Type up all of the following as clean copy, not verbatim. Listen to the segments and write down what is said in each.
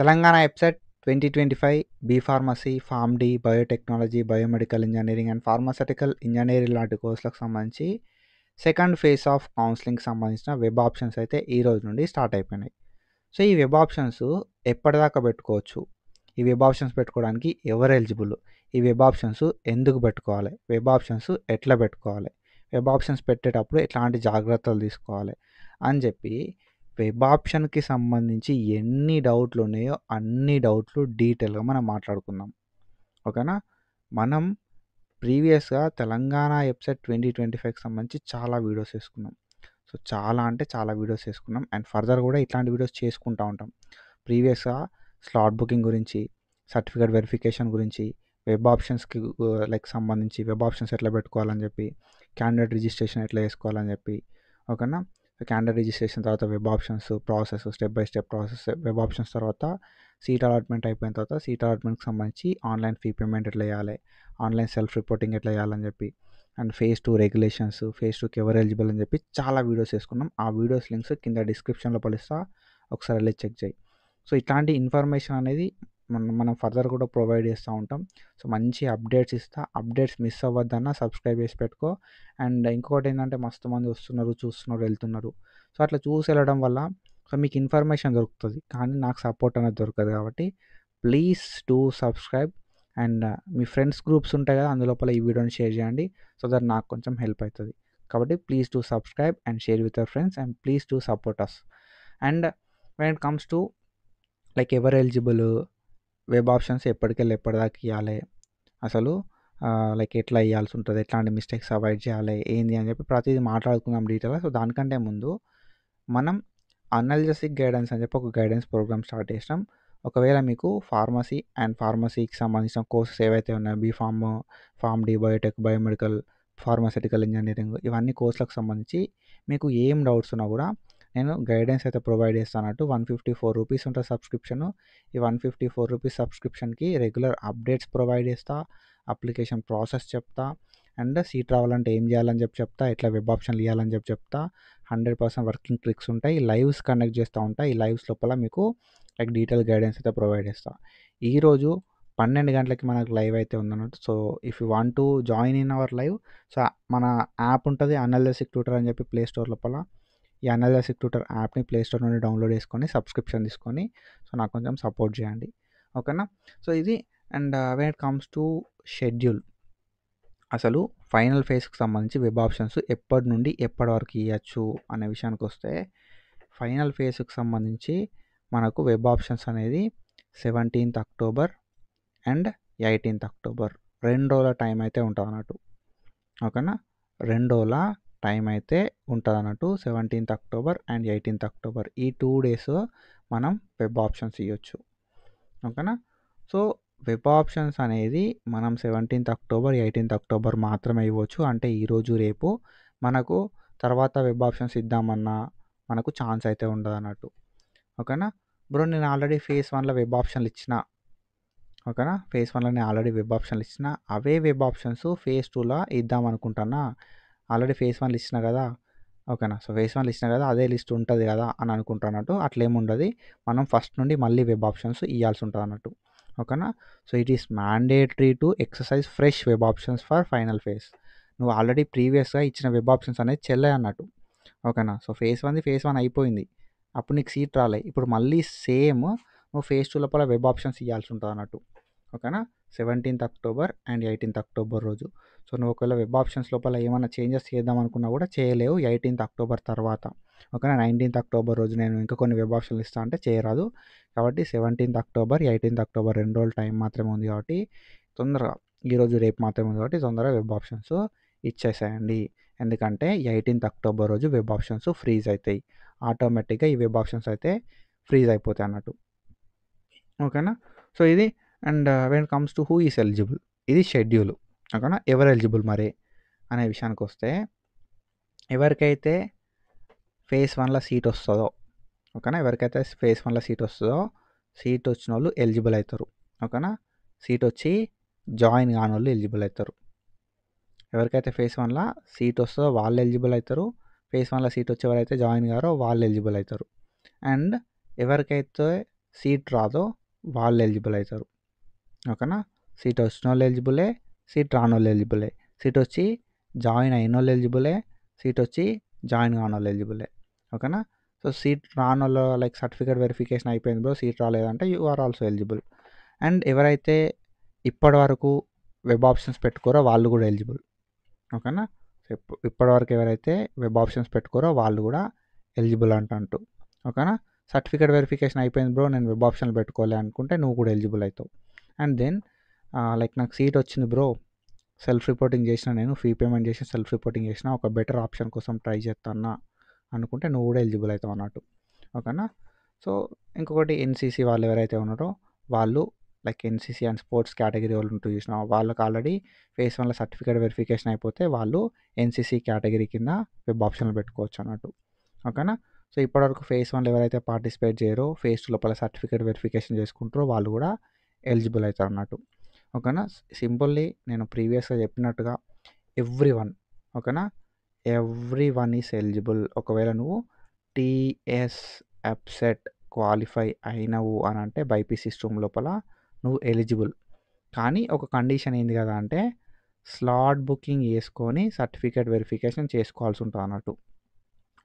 Telangana EAPCET 2025 B pharmacy, pharm D, biotechnology, biomedical engineering and pharmaceutical engineering లాంటి కోర్సులకు సంబంధించి second phase of కౌన్సిలింగ్కి సంబంధించిన web options అయితే ఈ రోజు నుండి స్టార్ట్ అయిపోయినాయి. సో ఈ వెబ్ ఆప్షన్స్ ఎప్పటిదాకా పెట్టుకోవచ్చు, ఈ వెబ్ ఆప్షన్స్ పెట్టుకోవడానికి ఎవరు ఎలిజిబుల్, ఈ వెబ్ ఆప్షన్స్ ఎందుకు పెట్టుకోవాలి, వెబ్ ఆప్షన్స్ ఎట్లా పెట్టుకోవాలి, వెబ్ ఆప్షన్స్ పెట్టేటప్పుడు ఎట్లాంటి జాగ్రత్తలు తీసుకోవాలి అని చెప్పి వెబ్ ఆప్షన్కి సంబంధించి ఎన్ని డౌట్లు ఉన్నాయో అన్ని డౌట్లు డీటెయిల్గా మనం మాట్లాడుకుందాం. ఓకేనా. మనం ప్రీవియస్గా తెలంగాణ ఎబ్సెట్ 2025కి సంబంధించి చాలా వీడియోస్ వేసుకున్నాం. సో చాలా అంటే చాలా వీడియోస్ వేసుకున్నాం అండ్ ఫర్దర్ కూడా ఇట్లాంటి వీడియోస్ చేసుకుంటూ ఉంటాం. ప్రీవియస్గా స్లాట్ బుకింగ్ గురించి, సర్టిఫికేట్ వెరిఫికేషన్ గురించి, వెబ్ ఆప్షన్స్కి సంబంధించి వెబ్ ఆప్షన్స్ ఎట్లా పెట్టుకోవాలని చెప్పి, క్యాండిడేట్ రిజిస్ట్రేషన్ ఎట్లా చేసుకోవాలని చెప్పి. ఓకేనా. క్యాండిడేట్ రిజిస్ట్రేషన్ తర్వాత web options process, step by step process, web options తర్వాత సీట్ అలాట్మెంట్ అయిపోయిన తర్వాత సీట్ అలాట్మెంట్కి సంబంధించి ఆన్లైన్ ఫీ పేమెంట్ ఎట్లా చేయాలి, ఆన్లైన్ సెల్ఫ్ రిపోర్టింగ్ ఎట్లా చేయాలని చెప్పి, అండ్ ఫేజ్ 2 రెగ్యులేషన్స్, ఫేజ్ 2కి ఎవరు ఎలిజిబుల్ అని చెప్పి చాలా వీడియోస్ వేసుకున్నాం. ఆ వీడియోస్ లింక్స్ కింద డిస్క్రిప్షన్లో పడిస్తా, ఒకసారి వెళ్ళి చెక్ చేయి. సో ఇట్లాంటి ఇన్ఫర్మేషన్ అనేది మనం ఫర్దర్ కూడా ప్రొవైడ్ చేస్తూ ఉంటాం. సో మంచి అప్డేట్స్ ఇస్తా, అప్డేట్స్ మిస్ అవ్వద్దన్నా సబ్స్క్రైబ్ చేసి పెట్టుకో. అండ్ ఇంకొకటి ఏంటంటే మస్తు మంది వస్తున్నారు, చూస్తున్నారు, వెళ్తున్నారు. సో అట్లా చూసి వెళ్ళడం వల్ల సో మీకు ఇన్ఫర్మేషన్ దొరుకుతుంది, కానీ నాకు సపోర్ట్ అనేది దొరకదు. కాబట్టి please do subscribe and me friends groups ఉంటాయి కదా, అందులోపల ఈ వీడియోని షేర్ చేయండి. సో దట్ నాకు కొంచెం హెల్ప్ అవుతుంది. కాబట్టి please do subscribe and share with your friends and please do support us. And when it comes to ఎవరు ఎలిజిబుల్, వెబ్ ఆప్షన్స్ ఎప్పటికెళ్ళి ఎప్పటిదాకా ఇవ్వాలి, అసలు ఎట్లా ఇవ్వాల్సి ఉంటుంది, ఎట్లాంటి మిస్టేక్స్ అవాయిడ్ చేయాలి, ఏంది అని చెప్పి ప్రతిదీ మాట్లాడుకుందాం డీటెయిల్గా. సో దానికంటే ముందు మనం అనాలిసిస్ గైడెన్స్ అని చెప్పి ఒక గైడెన్స్ ప్రోగ్రామ్ స్టార్ట్ చేసినాం. ఒకవేళ మీకు ఫార్మసీ అండ్ ఫార్మసీకి సంబంధించిన కోర్సెస్ ఏవైతే ఉన్నాయో, B Pharm, Pharm D, biotech, biomedical, pharmaceutical engineering, ఇవన్నీ కోర్సులకు సంబంధించి మీకు ఏం డౌట్స్ ఉన్నా కూడా నేను గైడెన్స్ అయితే ప్రొవైడ్ చేస్తానట్టు. 154 రూపీస్ ఉంటుంది సబ్స్క్రిప్షన్. ఈ 154 రూపీస్ సబ్స్క్రిప్షన్కి రెగ్యులర్ అప్డేట్స్ ప్రొవైడ్ చేస్తా, అప్లికేషన్ ప్రాసెస్ చెప్తా, అండ్ సీట్ రావాలంటే ఏం చేయాలని చెప్పి చెప్తా, ఎట్లా వెబ్ ఆప్షన్లు ఇవ్వాలని చెప్పి చెప్తా. 100% వర్కింగ్ ట్రిక్స్ ఉంటాయి. లైవ్స్ కండక్ట్ చేస్తూ ఉంటాయి. ఈ లైవ్స్ లోపల మీకు డీటెయిల్ గైడెన్స్ అయితే ప్రొవైడ్ చేస్తా. ఈరోజు 12 గంటలకి మనకు లైవ్ అయితే ఉందన్నట్టు. So if you want to join in our live, so మన యాప్ ఉంటుంది అనలిసిస్ ట్యూటర్ అని చెప్పి ప్లే స్టోర్ లోపల. ఈ అనలిసిస్ ట్యూటర్ యాప్ని ప్లే స్టోర్ నుండి డౌన్లోడ్ చేసుకొని సబ్స్క్రిప్షన్ తీసుకొని సో నాకు కొంచెం సపోర్ట్ చేయండి. ఓకేనా. సో ఇది. And when it comes to schedule, అసలు ఫైనల్ ఫేజ్కి సంబంధించి వెబ్ ఆప్షన్స్ ఎప్పటి నుండి ఎప్పటి వరకు ఇవ్వచ్చు అనే విషయానికి వస్తే, ఫైనల్ ఫేజ్కి సంబంధించి మనకు వెబ్ ఆప్షన్స్ అనేది 17th October and 18th October 2 రోజుల టైం అయితే ఉంటుంది అన్నట్టు. ఓకేనా. 2 రోజుల టైం అయితే ఉంటుంది అన్నట్టు. 17th October and 18th October ఈ 2 days మనం వెబ్ ఆప్షన్స్ ఇవ్వచ్చు. ఓకేనా. సో వెబ్ ఆప్షన్స్ అనేది మనం 17th అక్టోబర్ 18th అక్టోబర్ మాత్రమే ఇవ్వచ్చు. అంటే ఈరోజు రేపు మనకు తర్వాత వెబ్ ఆప్షన్స్ ఇద్దామన్నా మనకు ఛాన్స్ అయితే ఉండదు అన్నట్టు. ఓకేనా. బ్రో నేను ఆల్రెడీ ఫేజ్ 1లో వెబ్ ఆప్షన్లు ఇచ్చిన. ఓకేనా. ఫేజ్ 1లో నేను ఆల్రెడీ వెబ్ ఆప్షన్లు ఇచ్చిన, అవే వెబ్ ఆప్షన్స్ ఫేజ్ 2లో ఇద్దాం అనుకుంటున్నా. ఆల్రెడీ ఫేజ్ 1లో ఇచ్చిన కదా. ఓకేనా. సో ఫేజ్ 1లో ఇచ్చిన కదా, అదే లిస్ట్ ఉంటుంది కదా అని అనుకుంటున్నట్టు. అట్లేముండదు, మనం ఫస్ట్ నుండి మళ్ళీ వెబ్ ఆప్షన్స్ ఇవ్వాల్సి ఉంటుంది అన్నట్టు. ఓకేనా. So it is mandatory to exercise fresh web options for final phase. నువ్వు ఆల్రెడీ ప్రీవియస్గా ఇచ్చిన వెబ్ ఆప్షన్స్ అనేది చెల్లే అన్నట్టు. ఓకేనా. సో ఫేజ్ 1 అయిపోయింది, అప్పుడు నీకు సీట్ రాలే. ఇప్పుడు మళ్ళీ సేమ్ నువ్వు ఫేజ్ 2 లోపల వెబ్ ఆప్షన్స్ ఇవ్వాల్సి ఉంటుంది అన్నట్టు. ఓకేనా. 17th October and 18th October రోజు. సో నువ్వు ఒకవేళ వెబ్ ఆప్షన్స్ లోపల ఏమైనా చేంజెస్ చేద్దాం అనుకున్నా కూడా చేయలేవు 18th అక్టోబర్ తర్వాత. ఓకేనా. 19th అక్టోబర్ రోజు నేను ఇంకా కొన్ని వెబ్ ఆప్షన్లు ఇస్తా అంటే చేయరాదు. కాబట్టి 17th అక్టోబర్ 18th అక్టోబర్ 2 రోజుల టైం మాత్రమే ఉంది. కాబట్టి తొందరగా, ఈరోజు రేపు మాత్రమే ఉంది కాబట్టి తొందరగా వెబ్ ఆప్షన్స్ ఇచ్చేసేయండి. ఎందుకంటే 18th అక్టోబర్ రోజు వెబ్ ఆప్షన్స్ ఫ్రీజ్ అవుతాయి. ఆటోమేటిక్గా ఈ వెబ్ ఆప్షన్స్ అయితే ఫ్రీజ్ అయిపోతాయి అన్నట్టు. ఓకేనా. సో ఇది. And when it comes to who is eligible, ఇది షెడ్యూల్. ఓకేనా. ఎవరు ఎలిజిబుల్ మరి అనే విషయానికి వస్తే, ఎవరికైతే ఫేజ్ 1లో సీట్ వస్తుందో, ఓకేనా, ఎవరికైతే ఫేజ్ 1లో సీట్ వస్తుందో, సీట్ వచ్చిన వాళ్ళు ఎలిజిబుల్ అవుతారు. ఓకేనా. సీట్ వచ్చి జాయిన్ కాని వాళ్ళు ఎలిజిబుల్ అవుతారు. ఎవరికైతే ఫేజ్ 1లో సీట్ వస్తుందో వాళ్ళు ఎలిజిబుల్ అవుతారు. ఫేజ్ 1లో సీట్ వచ్చి ఎవరైతే జాయిన్ కారో వాళ్ళు ఎలిజిబుల్ అవుతారు. అండ్ ఎవరికైతే సీట్ రాదో వాళ్ళు ఎలిజిబుల్ అవుతారు. ఓకేనా. సీట్ వచ్చిన వాళ్ళు ఎలిజిబులే, సీట్ రానోళ్ళు ఎలిజిబులే. సీట్ వచ్చి జాయిన్ అయిన వాళ్ళు ఎలిజిబులే, సీట్ వచ్చి జాయిన్ కాని వాళ్ళు ఎలిజిబులే. ఓకేనా. సో సీట్ రానోళ్ళు లైక్ సర్టిఫికేట్ వెరిఫికేషన్ అయిపోయింది బ్రో, సీట్ రాలేదంటే you are also eligible. And ఎవరైతే ఇప్పటి వరకు వెబ్ ఆప్షన్స్ పెట్టుకోరో వాళ్ళు కూడా ఎలిజిబుల్. ఓకేనా. ఇప్పటివరకు ఎవరైతే వెబ్ ఆప్షన్స్ పెట్టుకోరో వాళ్ళు కూడా ఎలిజిబుల్ అంటూ. ఓకేనా. సర్టిఫికేట్ వెరిఫికేషన్ అయిపోయింది బ్రో, నేను వెబ్ ఆప్షన్లు పెట్టుకోలే అనుకుంటే నువ్వు కూడా ఎలిజిబుల్ అవుతావు. అండ్ దెన్ లైక్ నాకు సీట్ వచ్చింది బ్రో, సెల్ఫ్ రిపోర్టింగ్ చేసిన, నేను ఫీ పేమెంట్ చేసి సెల్ఫ్ రిపోర్టింగ్ చేసిన, ఒక బెటర్ ఆప్షన్ కోసం ట్రై చేస్తానా అనుకుంటే నువ్వు కూడా ఎలిజిబుల్ అవుతావు అన్నట్టు. ఓకేనా. సో ఇంకొకటి ఎన్సీసీ వాళ్ళు ఎవరైతే ఉన్నారో వాళ్ళు like NCC and sports category వాళ్ళు ఉంటూ చూసిన వాళ్ళకి ఆల్రెడీ ఫేస్ 1లో సర్టిఫికేట్ వెరిఫికేషన్ అయిపోతే వాళ్ళు ఎన్సీసీ కేటగిరీ కింద వెబ్ ఆప్షన్లు పెట్టుకోవచ్చు అన్నట్టు. ఓకేనా. సో ఇప్పటివరకు ఫేస్ 1లో ఎవరైతే పార్టిసిపేట్ చేయరో ఫేస్ 2 లోపల సర్టిఫికేట్ వెరిఫికేషన్ చేసుకుంటారో వాళ్ళు కూడా ఎలిజిబుల్ అవుతారు అన్నట్టు. ఓకేనా. సింపుల్లీ నేను ప్రీవియస్గా చెప్పినట్టుగా ఓకేనా, ఎవ్రీ వన్ ఈస్ ఎలిజిబుల్. ఒకవేళ నువ్వు టీఎస్ అప్సెట్ క్వాలిఫై అయినవు అని అంటే బైపీసీ స్ట్రీమ్ లోపల నువ్వు ఎలిజిబుల్. కానీ ఒక కండిషన్ ఏంది కదా అంటే స్లాట్ బుకింగ్ చేసుకొని సర్టిఫికేట్ వెరిఫికేషన్ చేసుకోవాల్సి ఉంటుంది అన్నట్టు.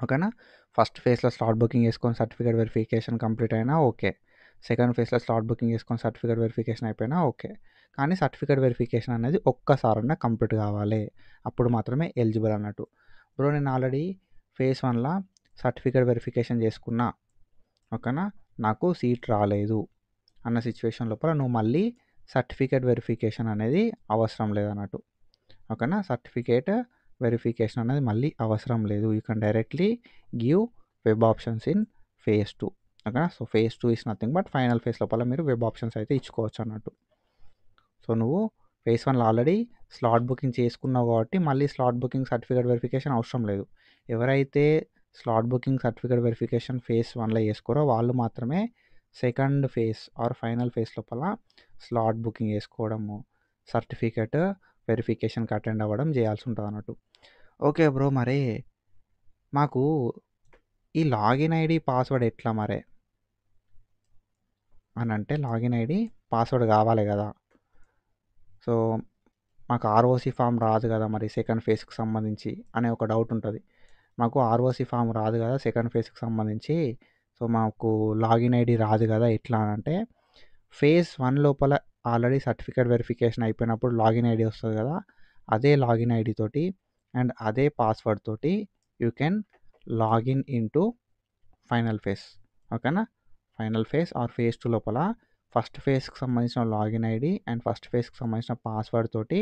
ఓకేనా. ఫస్ట్ ఫేజ్లో స్లాట్ బుకింగ్ చేసుకొని సర్టిఫికేట్ వెరిఫికేషన్ కంప్లీట్ అయినా ఓకే, సెకండ్ ఫేజ్లో స్లాట్ బుకింగ్ చేసుకొని సర్టిఫికేట్ వెరిఫికేషన్ అయిపోయినా ఓకే. కానీ సర్టిఫికేట్ వెరిఫికేషన్ అనేది ఒక్కసారన్నా కంప్లీట్ కావాలి, అప్పుడు మాత్రమే ఎలిజిబుల్ అన్నట్టు. బ్రో నేను ఆల్రెడీ ఫేజ్ 1లో సర్టిఫికేట్ వెరిఫికేషన్ చేసుకున్నా, ఓకేనా, నాకు సీట్ రాలేదు అన్న సిచ్యువేషన్ లోపల నువ్వు మళ్ళీ సర్టిఫికేట్ వెరిఫికేషన్ అనేది అవసరం లేదన్నట్టు. ఓకేనా. సర్టిఫికేట్ వెరిఫికేషన్ అనేది మళ్ళీ అవసరం లేదు. You can directly give web options in phase 2. ఓకేనా. So phase 2 is nothing but final phase లోపల మీరు వెబ్ ఆప్షన్స్ అయితే ఇచ్చుకోవచ్చు అన్నట్టు. సో నువ్వు ఫేజ్ 1లో ఆల్రెడీ స్లాట్ బుకింగ్ చేసుకున్నావు కాబట్టి మళ్ళీ స్లాట్ బుకింగ్ సర్టిఫికేట్ వెరిఫికేషన్ అవసరం లేదు. ఎవరైతే slot booking certificate verification phase 1లో చేసుకోరో వాళ్ళు మాత్రమే second phase or final phase లోపల స్లాట్ బుకింగ్ చేసుకోవడము, సర్టిఫికేట్ వెరిఫికేషన్కి అటెండ్ అవ్వడం చేయాల్సి ఉంటుంది అన్నట్టు. ఓకే బ్రో, మరి మాకు ఈ లాగిన్ ఐడి పాస్వర్డ్ ఎట్లా మరే అని అంటే లాగిన్ ఐడి పాస్వర్డ్ కావాలి కదా. సో మాకు ఆర్ఓసి ఫామ్ రాదు కదా మరి సెకండ్ ఫేజ్కి సంబంధించి అనే ఒక డౌట్ ఉంటుంది. మాకు ఆర్ఓసి ఫామ్ రాదు కదా సెకండ్ ఫేజ్కి సంబంధించి, సో మాకు లాగిన్ ఐడి రాదు కదా ఎట్లా అని అంటే ఫేజ్ 1 లోపల ఆల్రెడీ సర్టిఫికేట్ వెరిఫికేషన్ అయిపోయినప్పుడు లాగిన్ ఐడి వస్తుంది కదా, అదే లాగిన్ ఐడి తోటి అండ్ అదే పాస్వర్డ్ తోటి you can login into final phase. ఓకేనా. ఫైనల్ ఫేజ్ ఆర్ ఫేజ్ 2 లోపల ఫస్ట్ ఫేజ్కి సంబంధించిన లాగిన్ ఐడి అండ్ ఫస్ట్ ఫేజ్కి సంబంధించిన పాస్వర్డ్ తోటి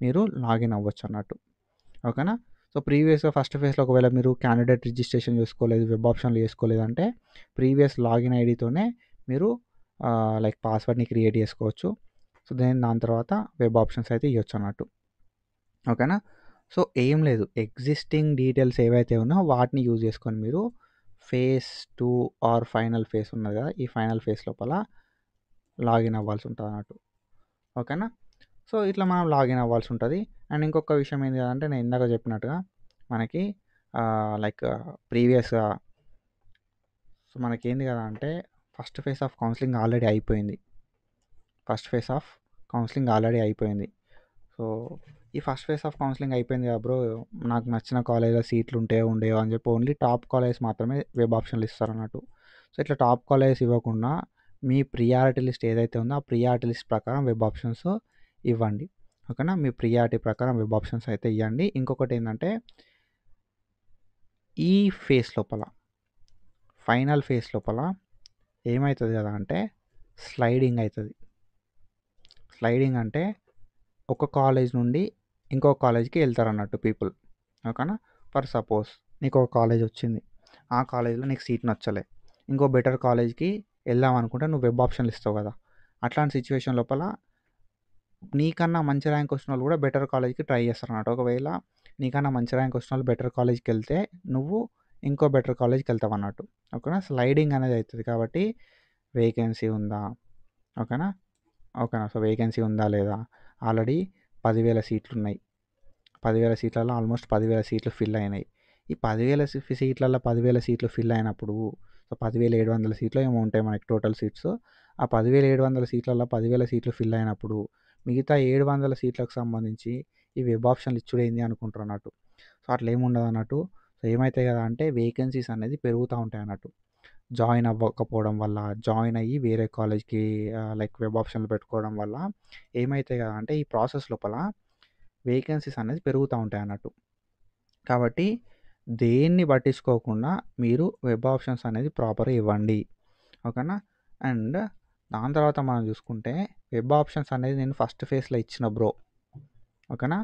మీరు లాగిన్ అవ్వచ్చు అన్నట్టు. ఓకేనా. సో ప్రీవియస్గా ఫస్ట్ ఫేజ్లో ఒకవేళ మీరు క్యాండిడేట్ రిజిస్ట్రేషన్ చేసుకోలేదు, వెబ్ ఆప్షన్లు చేసుకోలేదు అంటే ప్రీవియస్ లాగిన్ ఐడితోనే మీరు లైక్ పాస్వర్డ్ని క్రియేట్ చేసుకోవచ్చు. సో దాని తర్వాత వెబ్ ఆప్షన్స్ అయితే ఇవ్వచ్చు అన్నట్టు. ఓకేనా. సో ఏం లేదు, ఎగ్జిస్టింగ్ డీటెయిల్స్ ఏవైతే ఉన్నాయో వాటిని యూజ్ చేసుకొని మీరు ఫేజ్ 2 ఆర్ ఫైనల్ ఫేజ్ ఉన్నది కదా, ఈ ఫైనల్ ఫేజ్ లోపల లాగిన్ అవ్వాల్సి ఉంటుంది అన్నట్టు. ఓకేనా. సో ఇట్లా మనం లాగిన్ అవ్వాల్సి ఉంటుంది. అండ్ ఇంకొక విషయం ఏంటి అంటే నేను ఇందాక చెప్పినట్టుగా మనకి లైక్ ప్రీవియస్గా సో మనకేంది కదా అంటే first phase of counselling already అయిపోయింది. సో ఈ ఫస్ట్ ఫేజ్ ఆఫ్ కౌన్సిలింగ్ అయిపోయింది కదా బ్రో, నాకు నచ్చిన కాలేజ్లో సీట్లు ఉండేవో అని చెప్పి ఓన్లీ టాప్ కాలేజ్ మాత్రమే వెబ్ ఆప్షన్లు ఇస్తారు అన్నట్టు. సో ఇట్లా టాప్ కాలేజెస్ ఇవ్వకుండా మీ ప్రియారిటీ లిస్ట్ ఏదైతే ఉందో ఆ ప్రియారిటీ లిస్ట్ ప్రకారం వెబ్ ఆప్షన్స్ ఇవ్వండి. ఓకేనా. మీ ప్రియారిటీ ప్రకారం వెబ్ ఆప్షన్స్ అయితే ఇవ్వండి. ఇంకొకటి ఏంటంటే ఈ ఫేజ్ లోపల ఫైనల్ ఫేజ్ లోపల ఏమవుతుంది కదా అంటే స్లైడింగ్ అవుతుంది. స్లైడింగ్ అంటే ఒక కాలేజ్ నుండి ఇంకో కాలేజ్కి వెళ్తారు అన్నట్టు పీపుల్. ఓకేనా. ఫర్ సపోజ్ నీకు ఒక కాలేజ్ వచ్చింది, ఆ కాలేజ్లో నీకు సీట్ నచ్చలే, ఇంకో బెటర్ కాలేజ్కి వెళ్దాం అనుకుంటే నువ్వు వెబ్ ఆప్షన్లు ఇస్తావు కదా, అట్లాంటి సిచ్యువేషన్ లోపల నీకన్నా మంచి ర్యాంక్ వచ్చిన వాళ్ళు కూడా బెటర్ కాలేజ్కి ట్రై చేస్తారు అన్నట్టు. ఒకవేళ నీకన్నా మంచి ర్యాంక్ వచ్చిన వాళ్ళు బెటర్ కాలేజ్కి వెళ్తే నువ్వు ఇంకో బెటర్ కాలేజ్కి వెళ్తావు అన్నట్టు. ఓకేనా. స్లైడింగ్ అనేది అవుతుంది కాబట్టి వేకెన్సీ ఉందా, ఓకేనా. సో వేకెన్సీ ఉందా లేదా, ఆల్రెడీ 10,000 సీట్లు ఉన్నాయి, 10,000 సీట్లలో ఆల్మోస్ట్ 10,000 సీట్లు ఫిల్ అయినాయి. ఈ 10,000 సీట్లలో 10,000 సీట్లు ఫిల్ అయినప్పుడు సో 10,700 సీట్లు ఏమో ఉంటాయి మనకి టోటల్ సీట్స్. ఆ 10,700 సీట్లలో 10,000 సీట్లు ఫిల్ అయినప్పుడు మిగతా 700 సీట్లకు సంబంధించి ఈ వెబ్ ఆప్షన్లు ఇచ్చుడు ఏంది అనుకుంటారు అన్నట్టు. సో అట్లా ఏమి ఉండదు అన్నట్టు. సో ఏమవుతాయి కదా అంటే వేకెన్సీస్ అనేది పెరుగుతూ ఉంటాయి అన్నట్టు. జాయిన్ అవ్వకపోవడం వల్ల, జాయిన్ అయ్యి వేరే కాలేజ్కి లైక్ వెబ్ ఆప్షన్లు పెట్టుకోవడం వల్ల ఏమవుతాయి కదా అంటే ఈ ప్రాసెస్ లోపల వేకెన్సీస్ అనేది పెరుగుతూ ఉంటాయి అన్నట్టు. కాబట్టి దేన్ని పట్టించుకోకుండా మీరు వెబ్ ఆప్షన్స్ అనేది ప్రాపర్గా ఇవ్వండి, ఓకేనా. అండ్ దాని తర్వాత మనం చూసుకుంటే వెబ్ ఆప్షన్స్ అనేది నేను ఫస్ట్ ఫేజ్లో ఇచ్చిన బ్రో, ఓకేనా.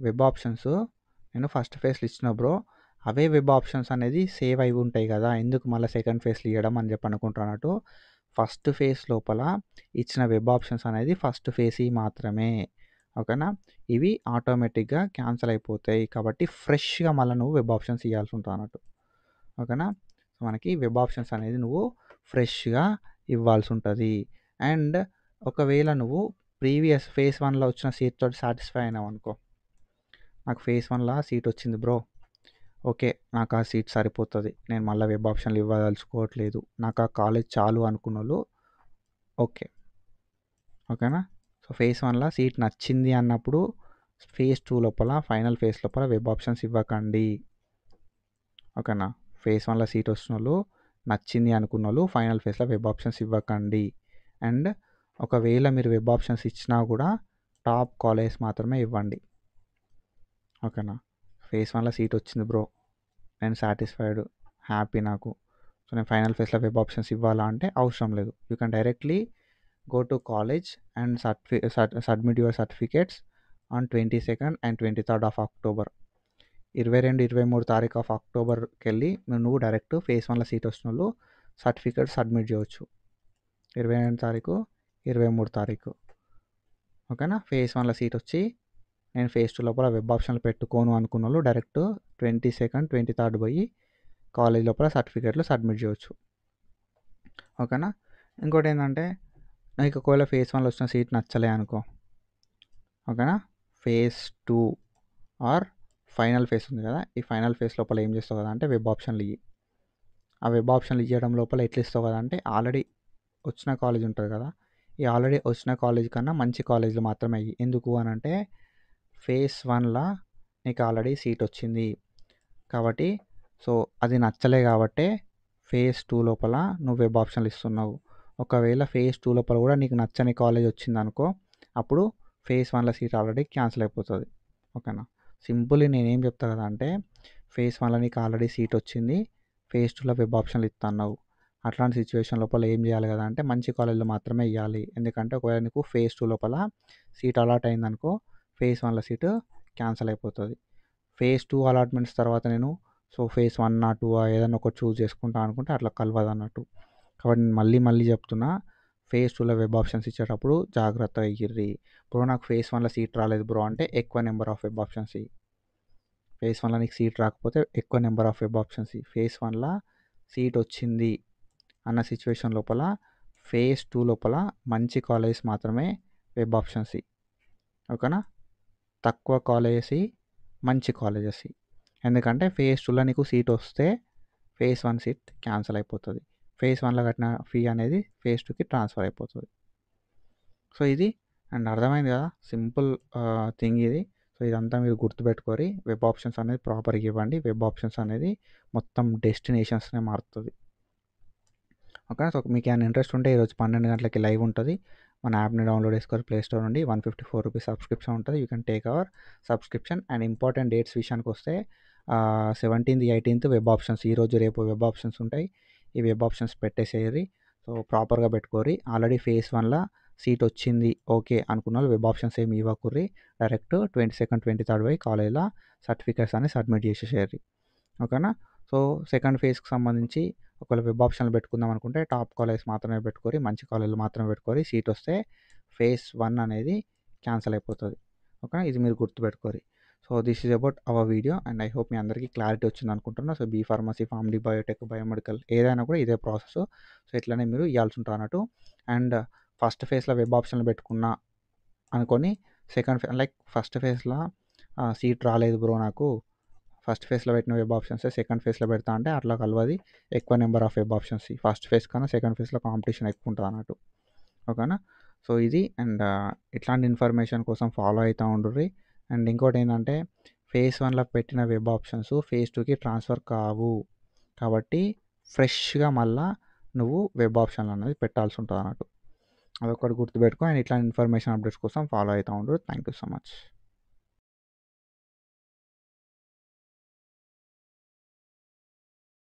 వెబ్ ఆప్షన్స్ నేను ఫస్ట్ ఫేజ్లో ఇచ్చిన బ్రో, అవే వెబ్ ఆప్షన్స్ అనేది సేవ్ అయి ఉంటాయి కదా, ఎందుకు మళ్ళీ సెకండ్ ఫేజ్లో ఇవ్వడం అని చెప్పి అనుకుంటున్నట్టు. ఫస్ట్ ఫేజ్ లోపల ఇచ్చిన వెబ్ ఆప్షన్స్ అనేది ఫస్ట్ ఫేజ్ మాత్రమే, ఓకేనా. ఇవి ఆటోమేటిక్గా క్యాన్సిల్ అయిపోతాయి కాబట్టి ఫ్రెష్గా మళ్ళీ నువ్వు వెబ్ ఆప్షన్స్ ఇవ్వాల్సి ఉంటుంది అన్నట్టు, ఓకేనా. సో మనకి వెబ్ ఆప్షన్స్ అనేది నువ్వు ఫ్రెష్గా ఇవ్వాల్సి ఉంటుంది. అండ్ ఒకవేళ నువ్వు ప్రీవియస్ ఫేజ్ 1లో వచ్చిన సీట్ తోటి సాటిస్ఫై అయినావు అనుకో, నాకు ఫేజ్ 1లో సీట్ వచ్చింది బ్రో, ఓకే నాకు ఆ సీట్ సరిపోతుంది, నేను మళ్ళీ వెబ్ ఆప్షన్లు ఇవ్వదలుచుకోవట్లేదు, నాకు ఆ కాలేజ్ చాలు అనుకున్న వాళ్ళు ఓకే, ఓకేనా. సో ఫేజ్ 1లో సీట్ నచ్చింది అన్నప్పుడు ఫేజ్ 2 లోపల ఫైనల్ ఫేజ్ లోపల వెబ్ ఆప్షన్స్ ఇవ్వకండి, ఓకేనా. ఫేజ్ 1లో సీట్ వచ్చిన వాళ్ళు నచ్చింది అనుకున్న వాళ్ళు ఫైనల్ ఫేజ్లో వెబ్ ఆప్షన్స్ ఇవ్వకండి. అండ్ ఒకవేళ మీరు వెబ్ ఆప్షన్స్ ఇచ్చినా కూడా టాప్ కాలేజ్ మాత్రమే ఇవ్వండి, ఓకేనా. ఫేజ్ 1లో సీట్ వచ్చింది బ్రో, నేను సాటిస్ఫైడ్, హ్యాపీ నాకు, సో నేను ఫైనల్ ఫేజ్లో వెబ్ ఆప్షన్స్ ఇవ్వాలా అంటే అవసరం లేదు. You can directly go to college and submit your certificates on 22nd and 23rd of October. 22-23 తారీఖు ఆఫ్ అక్టోబర్కి వెళ్ళి నువ్వు డైరెక్ట్ ఫేజ్ 1లో సీట్ వచ్చిన వాళ్ళు సర్టిఫికేట్ సబ్మిట్ చేయవచ్చు. 22 తారీఖు 23 తారీఖు, ఓకేనా. ఫేజ్ 1లో సీట్ వచ్చి నేను ఫేజ్ 2 లోపల వెబ్ ఆప్షన్లు పెట్టుకోను అనుకున్న వాళ్ళు డైరెక్ట్ 22nd 23rd పోయి కాలేజ్ లోపల సర్టిఫికేట్లు సబ్మిట్ చేయవచ్చు, ఓకేనా. ఇంకోటి ఏంటంటే నీకు ఒకవేళ ఫేజ్ 1లో వచ్చిన సీట్ నచ్చలే అనుకో, ఓకేనా, ఫేజ్ 2 ఆర్ ఫైనల్ ఫేజ్ ఉంది కదా, ఈ ఫైనల్ ఫేజ్ లోపల ఏం చేస్తావు కదా అంటే వెబ్ ఆప్షన్లు ఇవ్వి. ఆ వెబ్ ఆప్షన్లు ఇవ్వడం లోపల ఎట్లా ఇస్తావు కదా అంటే ఆల్రెడీ వచ్చిన కాలేజ్ ఉంటుంది కదా, ఈ ఆల్రెడీ వచ్చిన కాలేజ్ కన్నా మంచి కాలేజీలు మాత్రమే అయ్యి. ఎందుకు అని అంటే ఫేజ్ 1లో నీకు ఆల్రెడీ సీట్ వచ్చింది కాబట్టి, సో అది నచ్చలే కాబట్టే ఫేజ్ 2 లోపల నువ్వు వెబ్ ఆప్షన్లు ఇస్తున్నావు. ఒకవేళ ఫేజ్ 2 లోపల కూడా నీకు నచ్చని కాలేజ్ వచ్చిందనుకో, అప్పుడు ఫేజ్ 1లో సీట్ ఆల్రెడీ క్యాన్సిల్ అయిపోతుంది, ఓకేనా. సింపుల్లీ నేనేం చెప్తా కదా అంటే ఫేజ్ 1లో నీకు ఆల్రెడీ సీట్ వచ్చింది, ఫేజ్ 2లో వెబ్ ఆప్షన్లు ఇస్తున్నావు, అట్లాంటి సిచ్యువేషన్ లోపల ఏం చేయాలి కదా అంటే మంచి కాలేజీలో మాత్రమే ఇవ్వాలి. ఎందుకంటే ఒకవేళ నీకు ఫేజ్ 2 లోపల సీట్ అలాట్ అయిందనుకో ఫేజ్ 1లో సీటు క్యాన్సిల్ అయిపోతుంది. ఫేజ్ 2 అలాట్మెంట్స్ తర్వాత నేను సో ఫేజ్ 1 2 ఏదైనా ఒకటి చూస్ చేసుకుంటా అనుకుంటే అట్లా కలవదు అన్నట్టు. కాబట్టి నేను మళ్ళీ చెప్తున్నా, ఫేజ్ 2లో వెబ్ ఆప్షన్స్ ఇచ్చేటప్పుడు జాగ్రత్తగా ఇయ్యిర్రి. బ్రో నాకు ఫేజ్ 1లో సీట్ రాలేదు బ్రో అంటే ఎక్కువ నెంబర్ ఆఫ్ వెబ్ ఆప్షన్స్ ఇవ్వి. ఫేజ్ 1లో నీకు సీట్ రాకపోతే ఎక్కువ నెంబర్ ఆఫ్ వెబ్ ఆప్షన్స్ ఇవ్వి. ఫేజ్ 1లో సీట్ వచ్చింది అన్న సిచ్యువేషన్ లోపల ఫేజ్ 2 లోపల మంచి కాలేజెస్ మాత్రమే వెబ్ ఆప్షన్స్ ఇవ్వి, ఓకేనా. తక్కువ కాలేజెస్ మంచి కాలేజెస్. ఎందుకంటే ఫేజ్ 2లో నీకు సీట్ వస్తే ఫేజ్ 1 సీట్ క్యాన్సిల్ అయిపోతుంది, ఫేజ్ 1లో కట్టిన ఫీ అనేది ఫేజ్ 2కి ట్రాన్స్ఫర్ అయిపోతుంది. సో ఇది అండ్ అర్థమైంది కదా, సింపుల్ థింగ్ ఇది. సో ఇదంతా మీరు గుర్తుపెట్టుకొని వెబ్ ఆప్షన్స్ అనేది ప్రాపర్గా ఇవ్వండి. వెబ్ ఆప్షన్స్ అనేది మొత్తం డెస్టినేషన్స్నే మారుతుంది, ఓకే. సో మీకు ఏమైనా ఇంట్రెస్ట్ ఉంటే ఈరోజు 12 గంటలకి లైవ్ ఉంటుంది. మన యాప్ని డౌన్లోడ్ చేసుకొని ప్లే స్టోర్ నుండి 154 రూపీస్ సబ్స్క్రిప్షన్ ఉంటుంది. You can take our subscription. And important dates విషయానికి వస్తే 17th 18th వెబ్ ఆప్షన్స్, ఈరోజు రేపు వెబ్ ఆప్షన్స్ ఉంటాయి. ఈ వెబ్ ఆప్షన్స్ పెట్టేసేయరి, సో ప్రాపర్గా పెట్టుకోరి. ఆల్రెడీ ఫేజ్ 1లో సీట్ వచ్చింది ఓకే అనుకున్న వాళ్ళు వెబ్ ఆప్షన్స్ ఏమి ఇవ్వకుర్రి, డైరెక్ట్ 22nd 23rd పోయి కాలేజ్లో సర్టిఫికేట్స్ అని సబ్మిట్ చేసేసేయరి, ఓకేనా. సో సెకండ్ ఫేజ్కి సంబంధించి ఒకవేళ వెబ్ ఆప్షన్లు పెట్టుకుందాం అనుకుంటే టాప్ కాలేజ్ మాత్రమే పెట్టుకోరి, మంచి కాలేజీలు మాత్రమే పెట్టుకోరి. సీట్ వస్తే ఫేజ్ 1 అనేది క్యాన్సిల్ అయిపోతుంది, ఓకే. ఇది మీరు గుర్తుపెట్టుకోరి. So this is about our video and I hope మీ అందరికీ క్లారిటీ వచ్చింది అనుకుంటున్నా. So B pharmacy, pharm D, biotech, biomedical ఏదైనా కూడా ఇదే ప్రాసెస్. సో ఇట్లనే మీరు ఇవ్వాల్సి ఉంటుంది అన్నట్టు. అండ్ ఫస్ట్ ఫేజ్లో వెబ్ ఆప్షన్లు పెట్టుకున్నా అనుకొని సెకండ్ ఫేజ్ లైక్ ఫస్ట్ ఫేజ్లో సీట్ రాలేదు బ్రో నాకు, ఫస్ట్ ఫేజ్లో పెట్టిన వెబ్ ఆప్షన్స్ సెకండ్ ఫేజ్లో పెడతా అంటే అట్లా కలవది, ఎక్కువ number of web options first phase కన్నా సెకండ్ ఫేజ్లో కాంపిటీషన్ ఎక్కువ ఉంటుంది అన్నట్టు. ఓకేనా. సో ఇది అండ్ ఇట్లాంటి ఇన్ఫర్మేషన్ కోసం ఫాలో అవుతూ ఉండుర్రి. అండ్ ఇంకోటి ఏంటంటే ఫేజ్ 1లో పెట్టిన వెబ్ ఆప్షన్స్ ఫేజ్ 2కి ట్రాన్స్ఫర్ కావు, కాబట్టి ఫ్రెష్గా మళ్ళా నువ్వు వెబ్ ఆప్షన్లు అనేది పెట్టాల్సి ఉంటుంది అన్నట్టు. అదొకటి గుర్తుపెట్టుకో. అండ్ ఇట్లాంటి ఇన్ఫర్మేషన్ అప్డేట్స్ కోసం ఫాలో అవుతూ ఉండు. Thank you so much.